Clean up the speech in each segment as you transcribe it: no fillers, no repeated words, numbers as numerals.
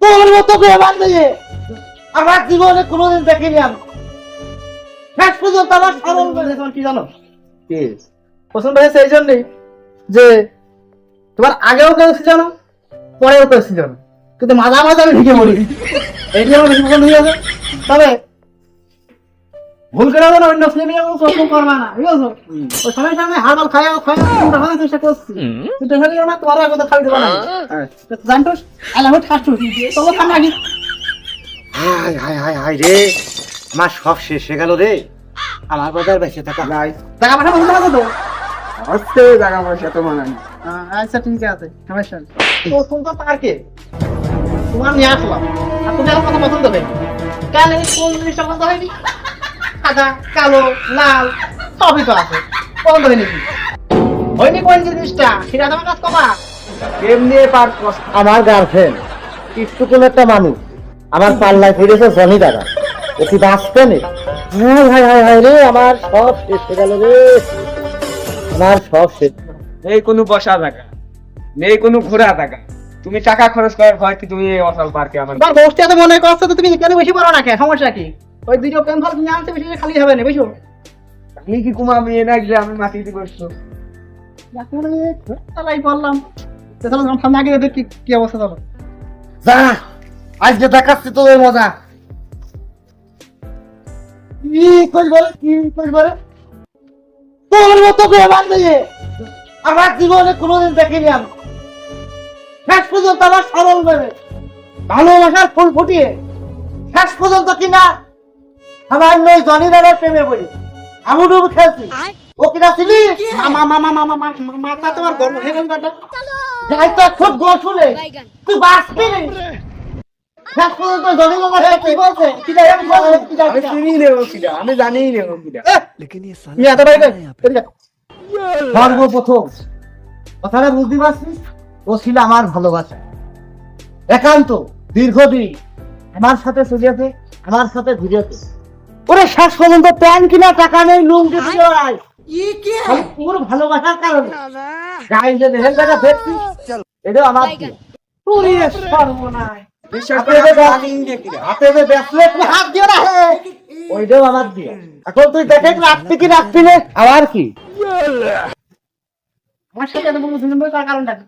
তোর মতো বেমান দিয়ে আমার জীবনে কোনোদিন দেখিনি আমি। শেষ পর্যন্ত আমার সরল বেড়ে তোমার কি জানো কি পছন্দ হয়েছে এই জন্যই যে তোমার আগেও কেউ ছিল না, পরেও কেউ ছিল না, কিন্তু মাঝামাঝি আমি ঢুকে পড়ি। এইটি আমার বেশি পছন্দ হয়েছে। তবে ভুল করে যেন অন্য ছেলে প্রশ্ন করবা না, ঠিক আছে? ওই সময় সময় হাড়াল খাওয়া খাওয়া চেষ্টা করছি, কিন্তু হয়ে গেল না, তোমার কথা খাওয়াই দেবো না। জানটোস আলামত খাচ্ছুস তবু খান রাখি। হাই হাই হাই হাই রে, আমার সব শেষ হয়ে গেল রে। আমার বাজার বেঁচে থাকা নাই। টাকা পয়সা বলতে পারছো তো? আসছে টাকা পয়সা তো মানে আচ্ছা ঠিক আছে, সমস্যা নেই। তো ফোন তো পার্কে তোমার নিয়ে আসলাম, আর তুমি আমার কথা পছন্দ হয়নি কেন? এই কোন জিনিসটা পছন্দ হয়নি? সাদা কালো লাল সবই তো আছে, পছন্দ হয়নি কি হয়নি? কোন জিনিসটা সেটা তোমার কাজ কমা। কেমনি পার আমার গার্লফ্রেন্ড একটু কোন একটা মানুষ আমার পাল্লায় ফিরেছে জনি দাদা, ও কি বাঁচতে নেই? হাই হাই হাই হাই রে, আমার সব শেষ হয়ে গেল রে, আমার সব শেষ। নেই কোনো বসা টাকা, নেই কোনো ঘোরা টাকা, তুমি টাকা খরচ করার ভয় কি তুমি এই অসল পার্কে আমার তোমার বসতে এত মনে করছো তো তুমি কেন বেশি পারো না কে? সমস্যা কি? ওই দুটো প্রেম ফল তুমি আনতে বেশি খালি হবে না, বুঝছো? আমি কি কুমা আমি এনে গেলে আমি মাটিতে বসছো তাই বললাম। তো চলো সামনে আগে এদের কি অবস্থা চলো। যা, আজকে দেখাচ্ছি তোদের মজা। কি করবো কি করবো তোর মতো বেমান দিয়ে আমার জীবনে কোনোদিন দেখিনি আমি। শেষ পর্যন্ত আমার সরল বেড়ে ভালোবাসার ফুল ফুটিয়ে শেষ পর্যন্ত কিনা আমার মেয়ে জনি দাদার প্রেমে পড়ি আমুডুবু খেলছি। ও কিনা ছিলি মাথা তোমার গর্ব হয়ে গেল কাটা যাই তো খুব গোল শুনে তুই বাঁচবি না। শেষ পর্যন্ত জনি দাদা কি বলছে কি জানি আমি চিনি নেব কিটা, আমি জানিই নেব কিটা। সর্বপ্রথম কথাটা বুঝতে পারছিস, ও ছিল আমার ভালোবাসা, একান্ত দীর্ঘদিন আমার সাথে চলিয়াছে, আমার সাথে ঘুরিয়েছে। ওরে শেষ পর্যন্ত প্যান্ট কিনা টাকা নেই, লুঙ্গি দিয়ে ওরাই পুরো ভালোবাসার কারণে গায়ে যে নেহেল টাকা দেখছিস এটাও আমার দিয়ে। ওরে সর্বনাশ, হাতে যে ব্রেসলেট হাত দিও না হে, ওইটাও আমার দিয়ে। এখন তুই দেখে রাখবি কি রাখবি না, আবার কি আমার সাথে এত বড় দুজন তার কারণটা কি?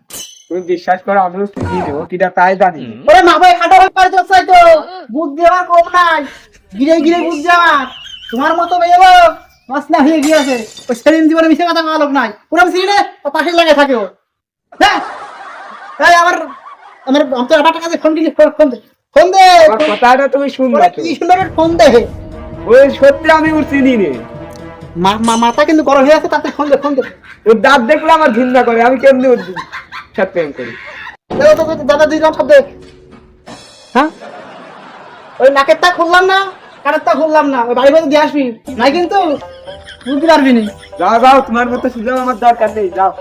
তুমি বিশ্বাস করো আমিও চিনি নেব কিটা, তাই জানি। ওরে মা ভাই খাটা হয়ে পারে চাই তো বুদ্ধি আমার কম নাই, গিরে গিরে বুদ্ধি আমার। তোমার মতো মেয়ে মাছ না হয়ে গিয়েছে, ওই সেদিন জীবনে মিশে কথা বলা লোক নাই, পুরো আমি চিনি না, ও পাশে লাগে থাকে ও। হ্যাঁ তাই আমার আমার আমি তো আবার টাকা ফোন দিলি, ফোন দে ফোন দে। আমার কথাটা তুমি শুনবে ওরে তো, কি সুন্দর ফোন দে। ওই সত্যি আমি ওর চিনি নে। মাথা কিন্তু গরম হয়ে আছে, তাতে ফোন দে ফোন দে। ওর দাঁত দেখলে আমার ঘৃণা করে, আমি কেমনি ওর সাথে প্রেম করি। দাদা দিলাম সব দেখ। হ্যাঁ ওই নাকেরটা খুললাম না, কানেরটা খুললাম না, ওই বাড়ি বাড়ি দিয়ে আসবি নাই কিন্তু বুঝতে পারবি না। যাও যাও, তোমার মতো সুযোগ আমার দরকার নেই, যাও।